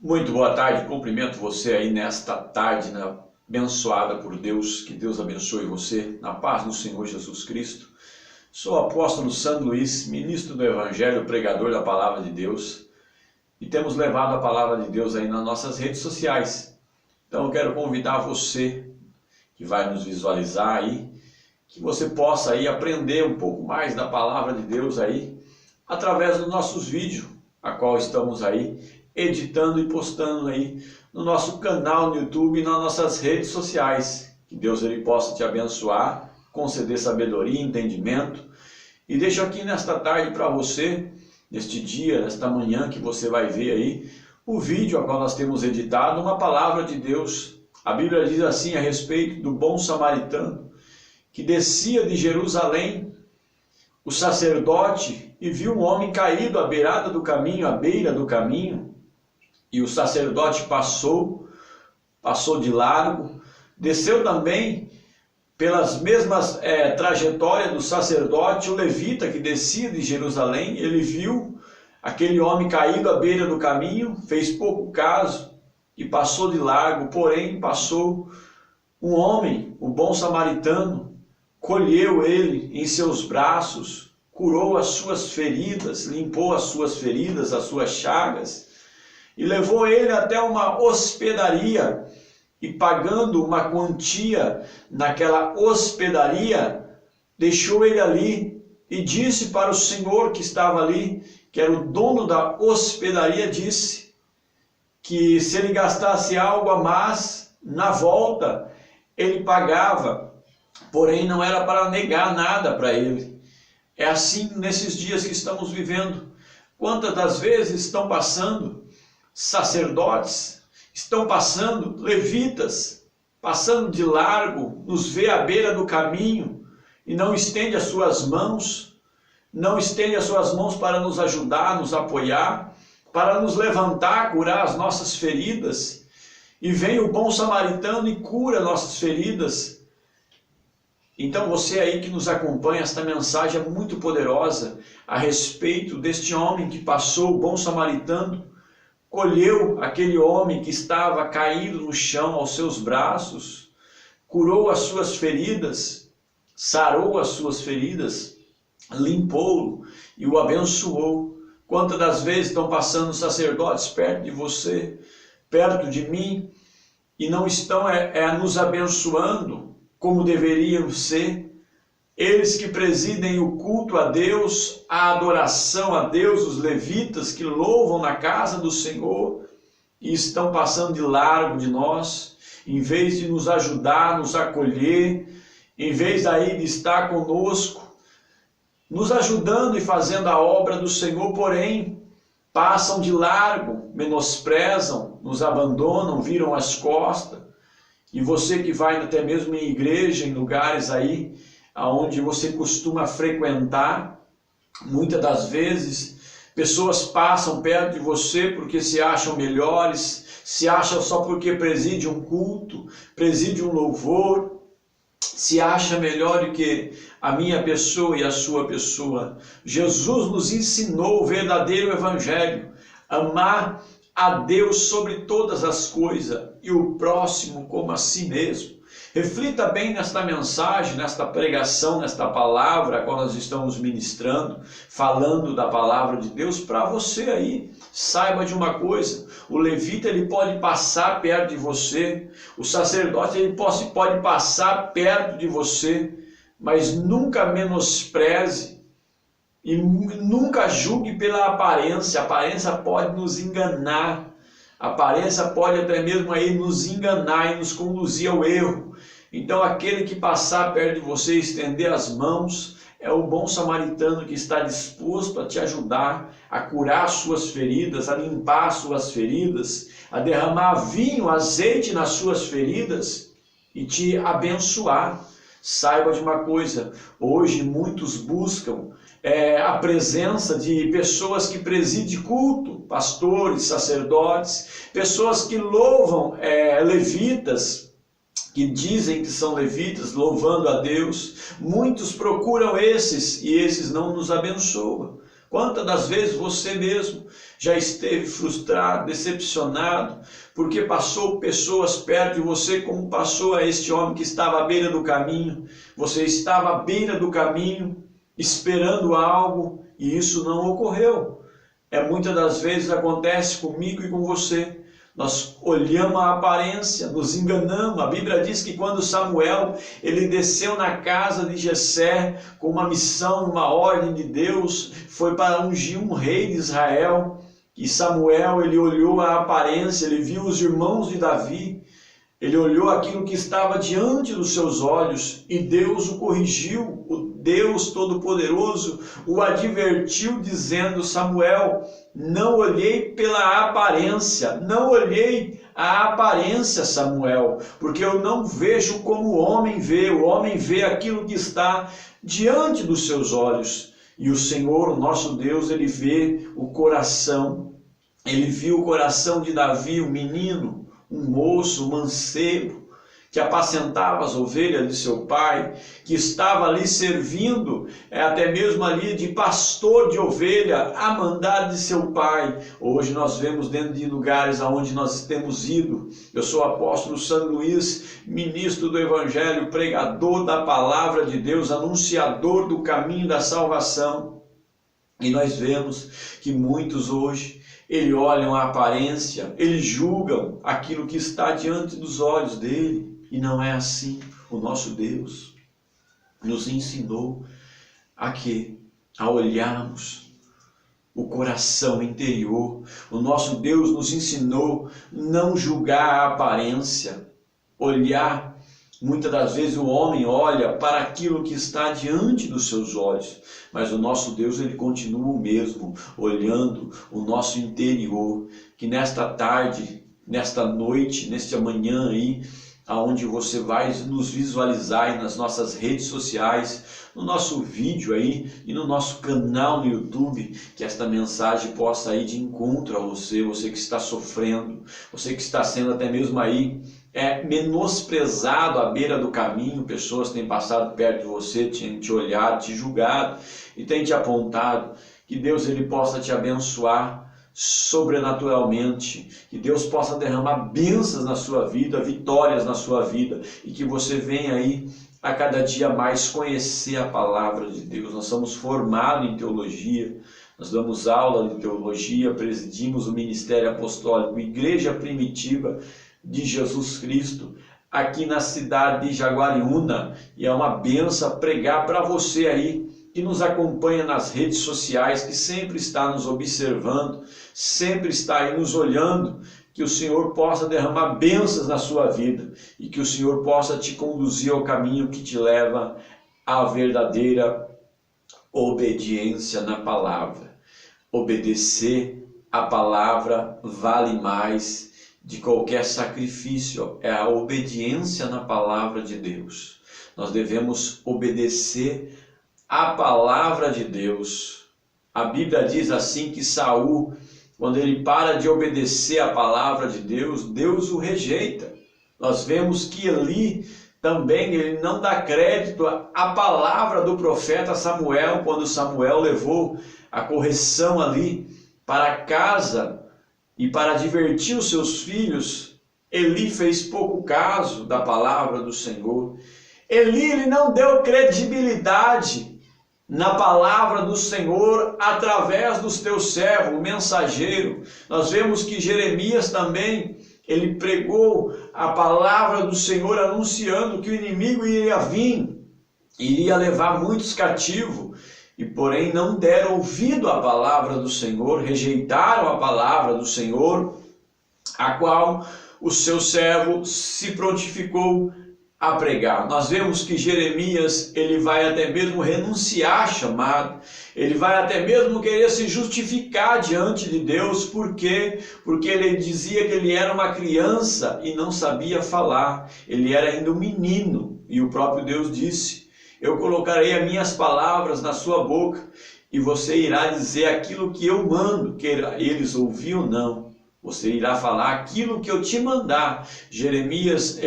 Muito boa tarde, cumprimento você aí nesta tarde, abençoada por Deus, que Deus abençoe você, na paz do Senhor Jesus Cristo. Sou o apóstolo Sandro Luiz, ministro do Evangelho, pregador da Palavra de Deus, e temos levado a Palavra de Deus aí nas nossas redes sociais. Então eu quero convidar você, que vai nos visualizar aí, que você possa aí aprender um pouco mais da Palavra de Deus aí, através dos nossos vídeos, a qual estamos aí editando e postando aí no nosso canal no YouTube e nas nossas redes sociais. Que Deus ele possa te abençoar, conceder sabedoria e entendimento. E deixo aqui nesta tarde para você, neste dia, nesta manhã que você vai ver aí, o vídeo a qual nós temos editado, uma palavra de Deus. A Bíblia diz assim a respeito do bom samaritano, que descia de Jerusalém, o sacerdote, e viu um homem caído à beira do caminho, e o sacerdote passou de largo, desceu também pelas mesmas trajetórias do sacerdote, o levita que descia de Jerusalém, ele viu aquele homem caído à beira do caminho, fez pouco caso e passou de largo, porém passou um homem, o bom samaritano, colheu ele em seus braços, curou as suas feridas, limpou as suas feridas, as suas chagas, e levou ele até uma hospedaria, e pagando uma quantia naquela hospedaria, deixou ele ali, e disse para o senhor que estava ali, que era o dono da hospedaria, disse que se ele gastasse algo a mais, na volta, ele pagava, porém não era para negar nada para ele. É assim nesses dias que estamos vivendo. Quantas das vezes estão passando sacerdotes, estão passando levitas, passando de largo, nos vê à beira do caminho e não estende as suas mãos, para nos ajudar, nos apoiar, para nos levantar, curar as nossas feridas. E vem o bom samaritano e cura nossas feridas. Então você aí que nos acompanha, esta mensagem é muito poderosa a respeito deste homem que passou, o bom samaritano, colheu aquele homem que estava caído no chão aos seus braços, curou as suas feridas, sarou as suas feridas, limpou-o e o abençoou. Quantas das vezes estão passando sacerdotes perto de você, perto de mim, e não estão nos abençoando como deveriam ser? Eles que presidem o culto a Deus, a adoração a Deus, os levitas que louvam na casa do Senhor, e estão passando de largo de nós, em vez de nos ajudar, nos acolher, em vez aí de estar conosco, nos ajudando e fazendo a obra do Senhor, porém, passam de largo, menosprezam, nos abandonam, viram as costas. E você que vai até mesmo em igreja, em lugares aí, onde você costuma frequentar, muitas das vezes, pessoas passam perto de você porque se acham melhores, se acham só porque preside um culto, preside um louvor, se acha melhor do que a minha pessoa e a sua pessoa. Jesus nos ensinou o verdadeiro evangelho, amar a Deus sobre todas as coisas e o próximo como a si mesmo. Reflita bem nesta mensagem, nesta pregação, nesta palavra a qual nós estamos ministrando, falando da palavra de Deus para você aí. Saiba de uma coisa, o levita ele pode passar perto de você, o sacerdote ele pode passar perto de você, mas nunca menospreze e nunca julgue pela aparência. A aparência pode nos enganar, a aparência pode até mesmo aí nos enganar e nos conduzir ao erro. Então aquele que passar perto de você, estender as mãos, é o bom samaritano que está disposto a te ajudar, a curar suas feridas, a limpar suas feridas, a derramar vinho, azeite nas suas feridas e te abençoar. Saiba de uma coisa, hoje muitos buscam a presença de pessoas que presidem culto, pastores, sacerdotes, pessoas que louvam, levitas, que dizem que são levitas, louvando a Deus. Muitos procuram esses e esses não nos abençoam. Quantas das vezes você mesmo já esteve frustrado, decepcionado, porque passou pessoas perto de você como passou a este homem que estava à beira do caminho. Você estava à beira do caminho, esperando algo, e isso não ocorreu. Muitas das vezes acontece comigo e com você. Nós olhamos a aparência, nos enganamos. A Bíblia diz que quando Samuel ele desceu na casa de Jessé com uma missão, uma ordem de Deus, foi para ungir um rei de Israel. E Samuel ele olhou a aparência, ele viu os irmãos de Davi, ele olhou aquilo que estava diante dos seus olhos e Deus o corrigiu. O Deus Todo-Poderoso o advertiu dizendo: Samuel, não olhei pela aparência, não olhei a aparência, Samuel, porque eu não vejo como o homem vê aquilo que está diante dos seus olhos. E o Senhor, o nosso Deus, ele vê o coração. Ele viu o coração de Davi, um menino, um moço, um mancebo, que apacentava as ovelhas de seu pai, que estava ali servindo, até mesmo ali de pastor de ovelha, a mandado de seu pai. Hoje nós vemos dentro de lugares aonde nós temos ido. Eu sou o apóstolo Sandro Luiz, ministro do Evangelho, pregador da palavra de Deus, anunciador do caminho da salvação. E nós vemos que muitos hoje, eles olham a aparência, eles julgam aquilo que está diante dos olhos dele. E não é assim. O nosso Deus nos ensinou a olharmos o coração interior. O nosso Deus nos ensinou não julgar a aparência, olhar. Muitas das vezes o homem olha para aquilo que está diante dos seus olhos, mas o nosso Deus ele continua o mesmo, olhando o nosso interior. Que nesta tarde, nesta noite, neste amanhã aí, aonde você vai nos visualizar aí nas nossas redes sociais, no nosso vídeo aí e no nosso canal no YouTube, que esta mensagem possa ir de encontro a você, você que está sofrendo, você que está sendo até mesmo aí menosprezado à beira do caminho. Pessoas têm passado perto de você, têm te olhado, te julgado e têm te apontado. Que Deus ele possa te abençoar sobrenaturalmente, que Deus possa derramar bênçãos na sua vida, vitórias na sua vida, e que você venha aí a cada dia mais conhecer a palavra de Deus. Nós somos formados em teologia, nós damos aula de teologia, presidimos o Ministério Apostólico Igreja Primitiva de Jesus Cristo, aqui na cidade de Jaguariúna, e é uma bênção pregar para você aí, que nos acompanha nas redes sociais, que sempre está nos observando, sempre está aí nos olhando. Que o Senhor possa derramar bênçãos na sua vida e que o Senhor possa te conduzir ao caminho que te leva à verdadeira obediência na palavra. Obedecer a palavra vale mais de qualquer sacrifício, é a obediência na palavra de Deus. Nós devemos obedecer a palavra de Deus. A Bíblia diz assim que Saul, quando ele para de obedecer a palavra de Deus, Deus o rejeita. Nós vemos que Eli também ele não dá crédito à palavra do profeta Samuel, quando Samuel levou a correção ali para casa e para divertir os seus filhos. Eli fez pouco caso da palavra do Senhor. Eli ele não deu credibilidade na palavra do Senhor através dos teus servos, o mensageiro. Nós vemos que Jeremias também, ele pregou a palavra do Senhor anunciando que o inimigo iria vir, iria levar muitos cativos, e porém não deram ouvido à palavra do Senhor, rejeitaram a palavra do Senhor, a qual o seu servo se prontificou a pregar. Nós vemos que Jeremias, ele vai até mesmo renunciar chamado, ele vai até mesmo querer se justificar diante de Deus. Por quê? Porque ele dizia que ele era uma criança e não sabia falar, ele era ainda um menino, e o próprio Deus disse: eu colocarei as minhas palavras na sua boca e você irá dizer aquilo que eu mando, que eles ouviam ou não. Você irá falar aquilo que eu te mandar. Jeremias,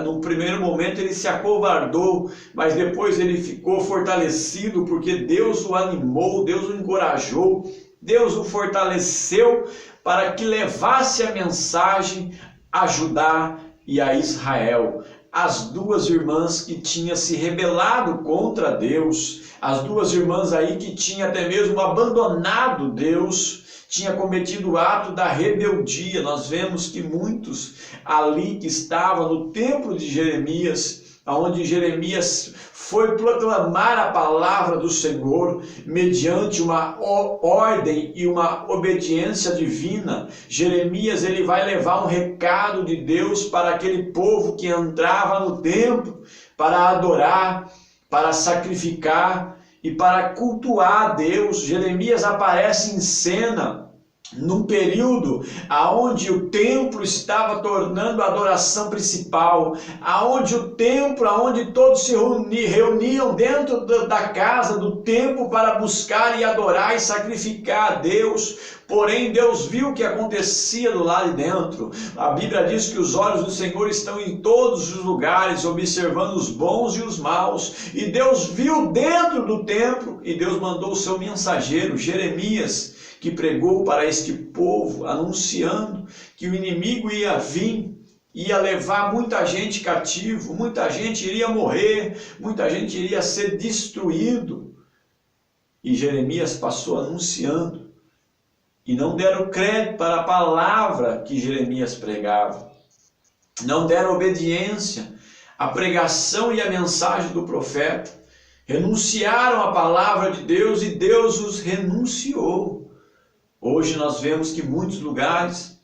no primeiro momento ele se acovardou, mas depois ele ficou fortalecido, porque Deus o animou, Deus o encorajou, Deus o fortaleceu para que levasse a mensagem a Judá e a Israel. As duas irmãs que tinham se rebelado contra Deus, as duas irmãs aí que tinham até mesmo abandonado Deus, tinha cometido o ato da rebeldia. Nós vemos que muitos ali que estavam no templo de Jeremias, onde Jeremias foi proclamar a palavra do Senhor mediante uma ordem e uma obediência divina. Jeremias ele vai levar um recado de Deus para aquele povo que entrava no templo para adorar, para sacrificar e para cultuar a Deus. Jeremias aparece em cena num período aonde o templo estava tornando a adoração principal, aonde o templo, aonde todos se reuniam dentro da casa do templo para buscar e adorar e sacrificar a Deus. Porém, Deus viu o que acontecia do lado de dentro. A Bíblia diz que os olhos do Senhor estão em todos os lugares, observando os bons e os maus. E Deus viu dentro do templo, e Deus mandou o seu mensageiro, Jeremias, que pregou para este povo, anunciando que o inimigo ia vir, ia levar muita gente cativo, muita gente iria morrer, muita gente iria ser destruído. E Jeremias passou anunciando, e não deram crédito para a palavra que Jeremias pregava, não deram obediência à pregação e à mensagem do profeta, renunciaram à palavra de Deus e Deus os renunciou. Hoje nós vemos que muitos lugares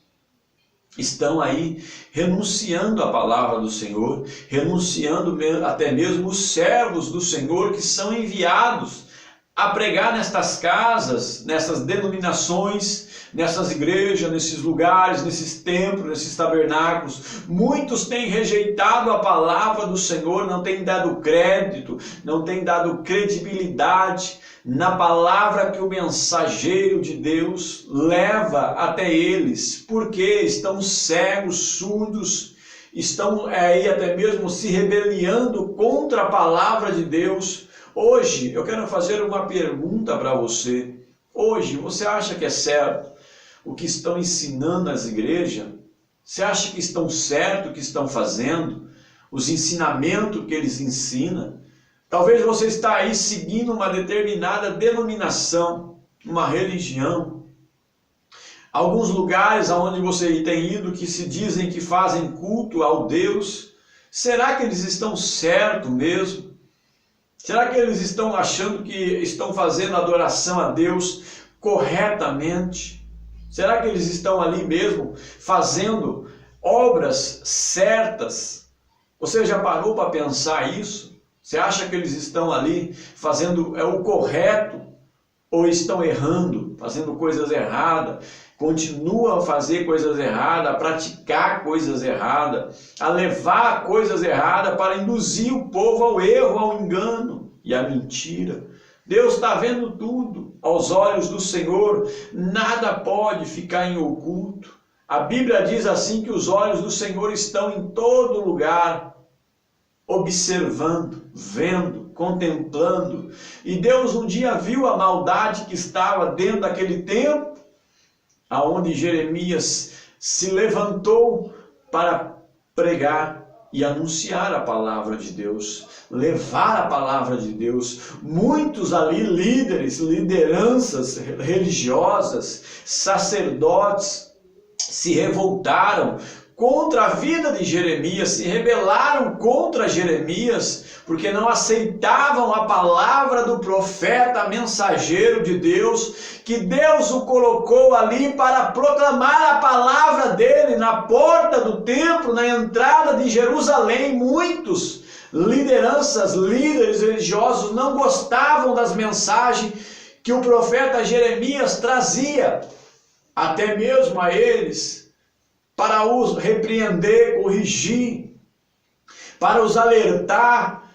estão aí renunciando à palavra do Senhor, renunciando até mesmo os servos do Senhor que são enviados a pregar nestas casas, nessas denominações, nessas igrejas, nesses lugares, nesses templos, nesses tabernáculos. Muitos têm rejeitado a palavra do Senhor, não têm dado crédito, não têm dado credibilidade na palavra que o mensageiro de Deus leva até eles, porque estão cegos, surdos, estão aí até mesmo se rebelando contra a palavra de Deus. Hoje eu quero fazer uma pergunta para você. Hoje você acha que é certo o que estão ensinando nas igrejas? Você acha que estão certo o que estão fazendo? Os ensinamentos que eles ensinam? Talvez você está aí seguindo uma determinada denominação, uma religião. Alguns lugares onde você tem ido que se dizem que fazem culto ao Deus, será que eles estão certos mesmo? Será que eles estão achando que estão fazendo adoração a Deus corretamente? Será que eles estão ali mesmo fazendo obras certas? Você já parou para pensar isso? Você acha que eles estão ali fazendo o correto ou estão errando, fazendo coisas erradas? Continuam a fazer coisas erradas, a praticar coisas erradas, a levar coisas erradas para induzir o povo ao erro, ao engano e à mentira. Deus está vendo tudo aos olhos do Senhor, nada pode ficar em oculto. A Bíblia diz assim que os olhos do Senhor estão em todo lugar, observando, vendo, contemplando. E Deus um dia viu a maldade que estava dentro daquele templo, aonde Jeremias se levantou para pregar e anunciar a palavra de Deus, levar a palavra de Deus. Muitos ali líderes, lideranças religiosas, sacerdotes, se revoltaram contra a vida de Jeremias, se rebelaram contra Jeremias, porque não aceitavam a palavra do profeta, mensageiro de Deus, que Deus o colocou ali para proclamar a palavra dele na porta do templo, na entrada de Jerusalém. Muitos lideranças, líderes religiosos não gostavam das mensagens que o profeta Jeremias trazia, até mesmo a eles, para os repreender, corrigir, para os alertar.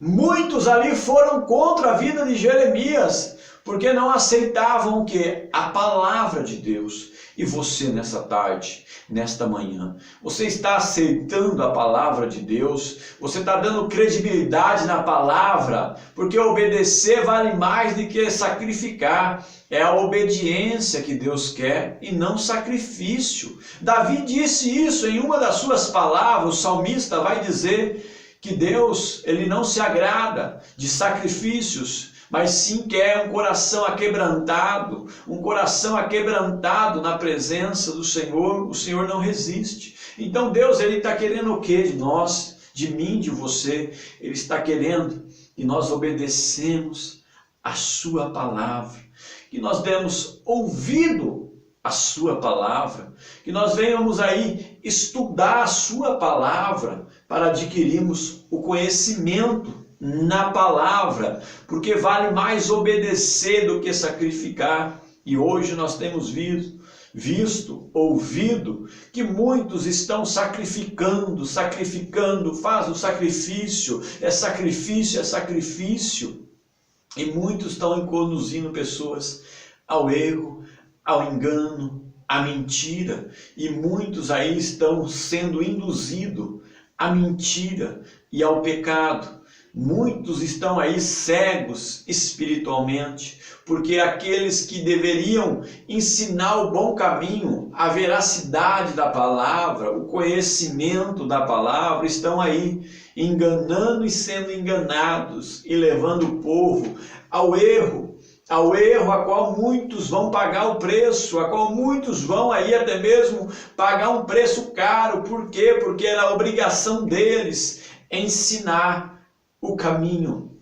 Muitos ali foram contra a vida de Jeremias, Porque não aceitavam o quê? A palavra de Deus. E você nessa tarde, nesta manhã, você está aceitando a palavra de Deus? Você está dando credibilidade na palavra? Porque obedecer vale mais do que sacrificar. É a obediência que Deus quer e não sacrifício. Davi disse isso em uma das suas palavras. O salmista vai dizer que Deus, ele não se agrada de sacrifícios, mas sim quer um coração aquebrantado na presença do Senhor. O Senhor não resiste. Então Deus, ele está querendo o que de nós, de mim, de você? Ele está querendo que nós obedecemos a sua palavra, que nós demos ouvido à sua palavra, que nós venhamos aí estudar a sua palavra para adquirirmos o conhecimento na palavra, porque vale mais obedecer do que sacrificar. E hoje nós temos ouvido que muitos estão sacrificando, faz o sacrifício, é sacrifício, e muitos estão conduzindo pessoas ao erro, ao engano, à mentira, e muitos aí estão sendo induzidos à mentira e ao pecado. Muitos estão aí cegos espiritualmente, porque aqueles que deveriam ensinar o bom caminho, a veracidade da palavra, o conhecimento da palavra, estão aí enganando e sendo enganados e levando o povo ao erro a qual muitos vão pagar o preço, a qual muitos vão aí até mesmo pagar um preço caro. Por quê? Porque era a obrigação deles ensinar o caminho,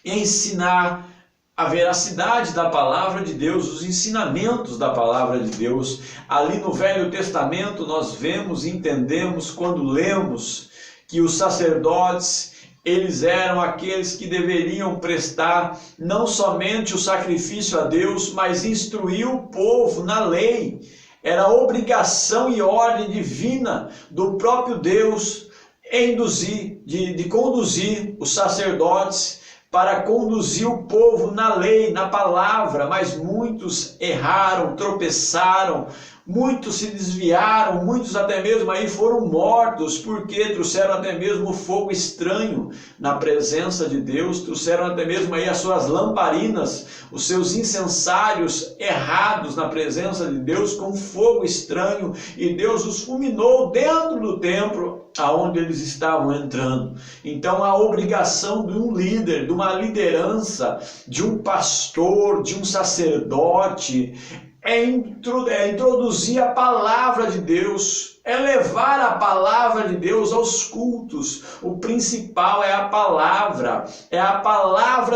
ensinar a veracidade da palavra de Deus, os ensinamentos da palavra de Deus. Ali no Velho Testamento nós vemos e entendemos, quando lemos, que os sacerdotes, eles eram aqueles que deveriam prestar não somente o sacrifício a Deus, mas instruir o povo na lei. Era obrigação e ordem divina do próprio Deus de conduzir os sacerdotes para conduzir o povo na lei, na palavra. Mas muitos erraram, tropeçaram, muitos se desviaram, muitos até mesmo aí foram mortos, porque trouxeram até mesmo fogo estranho na presença de Deus, trouxeram até mesmo aí as suas lamparinas, os seus incensários errados na presença de Deus com fogo estranho, e Deus os fulminou dentro do templo aonde eles estavam entrando. Então a obrigação de um líder, de uma liderança, de um pastor, de um sacerdote, é introduzir a palavra de Deus, é levar a palavra de Deus aos cultos. O principal é a palavra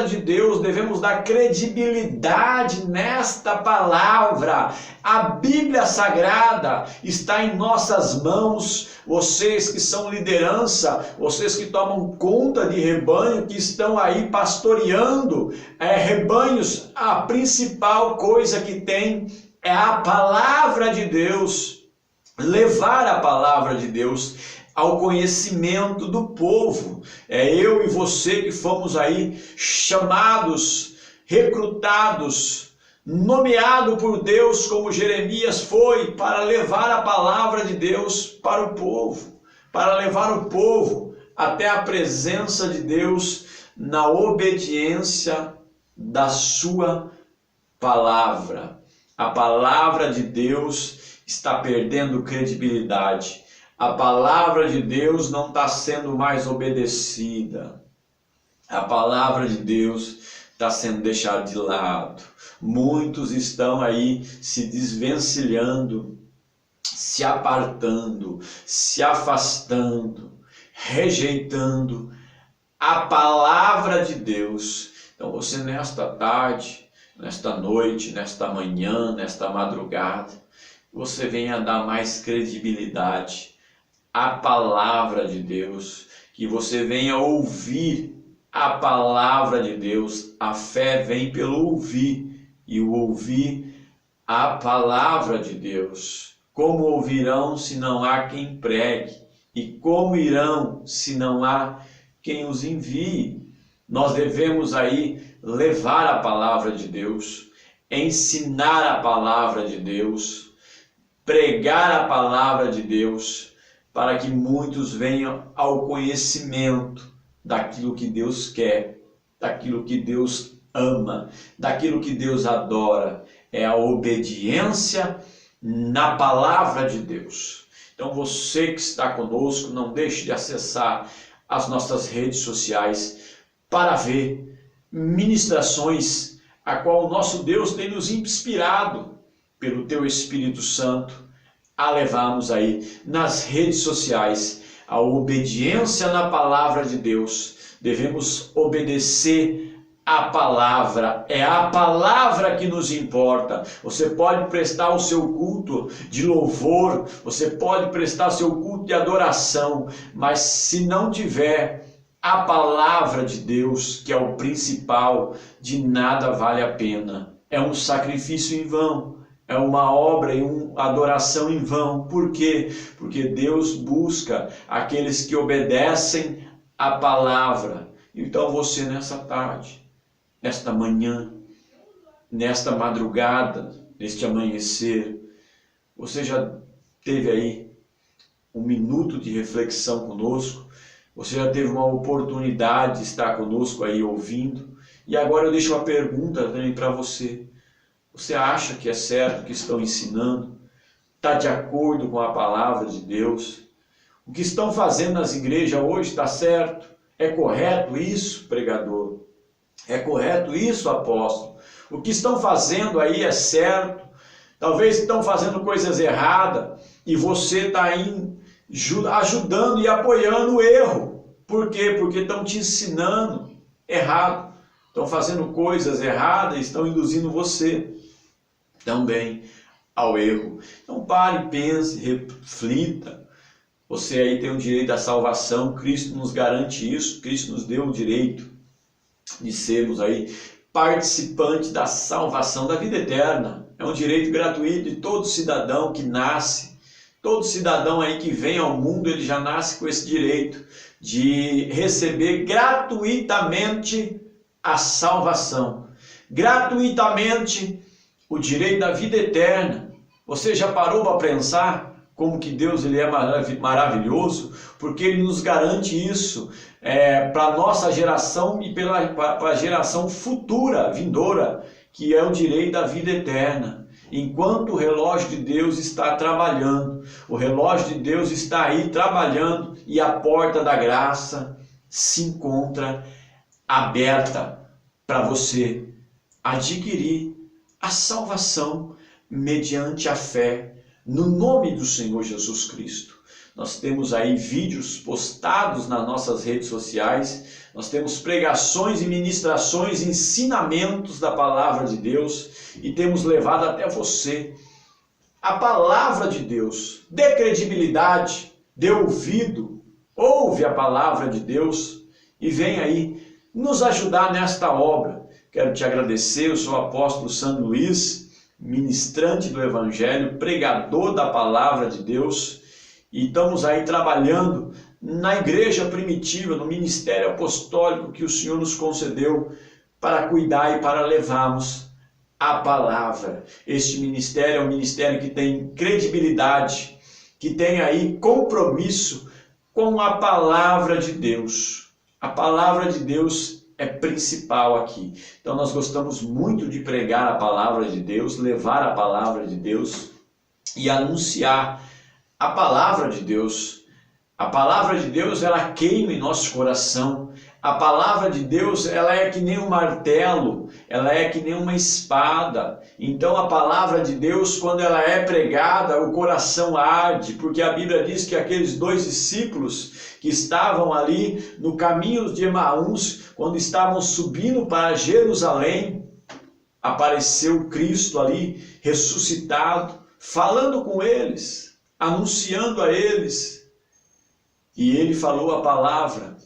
de Deus. Devemos dar credibilidade nesta palavra. A Bíblia Sagrada está em nossas mãos. Vocês que são liderança, vocês que tomam conta de rebanho, que estão aí pastoreando rebanhos, a principal coisa que tem é a palavra de Deus. Levar a palavra de Deus ao conhecimento do povo. É eu e você que fomos aí chamados, recrutados, nomeado por Deus, como Jeremias foi, para levar a palavra de Deus para o povo, para levar o povo até a presença de Deus na obediência da sua palavra. A palavra de Deus está perdendo credibilidade. A palavra de Deus não está sendo mais obedecida. A palavra de Deus está sendo deixada de lado. Muitos estão aí se desvencilhando, se apartando, se afastando, rejeitando a palavra de Deus. Então você nesta tarde, nesta noite, nesta manhã, nesta madrugada, você venha dar mais credibilidade à palavra de Deus, que você venha ouvir a palavra de Deus. A fé vem pelo ouvir, e o ouvir a palavra de Deus. Como ouvirão se não há quem pregue? E como irão se não há quem os envie? Nós devemos aí levar a palavra de Deus, ensinar a palavra de Deus, pregar a palavra de Deus, para que muitos venham ao conhecimento daquilo que Deus quer, daquilo que Deus ama, daquilo que Deus adora. É a obediência na palavra de Deus. Então você que está conosco, não deixe de acessar as nossas redes sociais para ver ministrações a qual o nosso Deus tem nos inspirado pelo teu Espírito Santo a levarmos aí nas redes sociais a obediência na palavra de Deus. Devemos obedecer a palavra, é a palavra que nos importa. Você pode prestar o seu culto de louvor, você pode prestar seu culto de adoração, mas se não tiver a palavra de Deus, que é o principal, de nada vale a pena. É um sacrifício em vão, é uma obra e uma adoração em vão. Por quê? Porque Deus busca aqueles que obedecem a palavra. Então você nessa tarde, nesta manhã, nesta madrugada, neste amanhecer, você já teve aí um minuto de reflexão conosco, você já teve uma oportunidade de estar conosco aí ouvindo, e agora eu deixo uma pergunta também para você. Você acha que é certo o que estão ensinando? Está de acordo com a palavra de Deus? O que estão fazendo nas igrejas hoje está certo? É correto isso, pregador? É correto isso, apóstolo? O que estão fazendo aí é certo? Talvez estão fazendo coisas erradas e você está aí ajudando e apoiando o erro. Por quê? Porque estão te ensinando errado. Estão fazendo coisas erradas e estão induzindo você também ao erro. Então pare, pense, reflita. Você aí tem o direito à salvação, Cristo nos garante isso, Cristo nos deu o direito de sermos aí participantes da salvação da vida eterna. É um direito gratuito de todo cidadão que nasce. Todo cidadão aí que vem ao mundo, ele já nasce com esse direito de receber gratuitamente a salvação. Gratuitamente o direito da vida eterna. Você já parou para pensar como que Deus ele é maravilhoso? Porque Ele nos garante isso para a nossa geração e para a geração futura, vindoura, que é o direito da vida eterna. Enquanto o relógio de Deus está trabalhando, o relógio de Deus está aí trabalhando e a porta da graça se encontra aberta para você adquirir a salvação mediante a fé no nome do Senhor Jesus Cristo. Nós temos aí vídeos postados nas nossas redes sociais, nós temos pregações e ministrações, ensinamentos da palavra de Deus e temos levado até você a palavra de Deus. Dê credibilidade, dê ouvido, ouve a palavra de Deus e vem aí nos ajudar nesta obra. Quero te agradecer, eu sou o apóstolo Sandro Luiz, ministrante do Evangelho, pregador da palavra de Deus, e estamos aí trabalhando na igreja primitiva, no ministério apostólico que o Senhor nos concedeu para cuidar e para levarmos a palavra. Este ministério é um ministério que tem credibilidade, que tem aí compromisso com a palavra de Deus. A palavra de Deus é principal aqui. Então nós gostamos muito de pregar a palavra de Deus, levar a palavra de Deus e anunciar a palavra de Deus. A palavra de Deus, ela queima em nosso coração. A palavra de Deus, ela é que nem um martelo, ela é que nem uma espada. Então a palavra de Deus, quando ela é pregada, o coração arde, porque a Bíblia diz que aqueles 2 discípulos que estavam ali no caminho de Emaús, quando estavam subindo para Jerusalém, apareceu Cristo ali, ressuscitado, falando com eles, anunciando a eles. E ele falou a palavra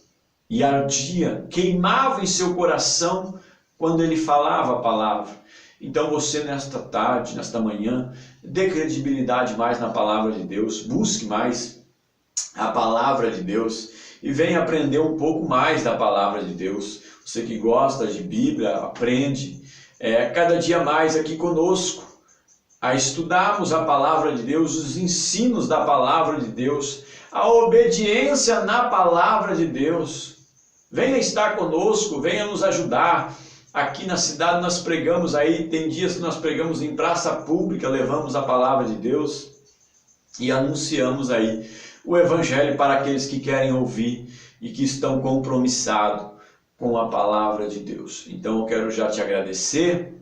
e ardia, queimava em seu coração quando ele falava a palavra. Então você nesta tarde, nesta manhã, dê credibilidade mais na palavra de Deus, busque mais a palavra de Deus e venha aprender um pouco mais da palavra de Deus. você que gosta de Bíblia, aprende cada dia mais aqui conosco, a estudarmos a palavra de Deus, os ensinos da palavra de Deus, a obediência na palavra de Deus. Venha estar conosco, venha nos ajudar. Aqui na cidade nós pregamos aí, tem dias que nós pregamos em praça pública, levamos a palavra de Deus e anunciamos aí o Evangelho para aqueles que querem ouvir e que estão compromissados com a palavra de Deus. Então eu quero já te agradecer,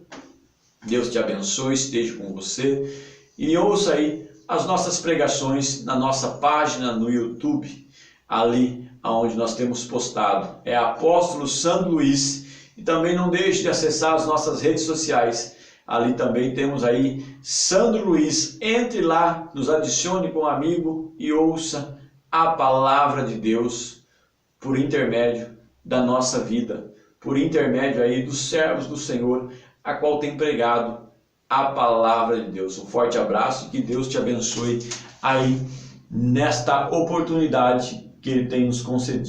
Deus te abençoe, esteja com você e ouça aí as nossas pregações na nossa página no YouTube, ali onde nós temos postado, é Apóstolo Sandro Luiz. E também não deixe de acessar as nossas redes sociais, ali também temos aí Sandro Luiz, entre lá, nos adicione como amigo e ouça a palavra de Deus por intermédio da nossa vida, por intermédio aí dos servos do Senhor, a qual tem pregado a palavra de Deus. Um forte abraço e que Deus te abençoe aí nesta oportunidade que Ele tem nos concedido.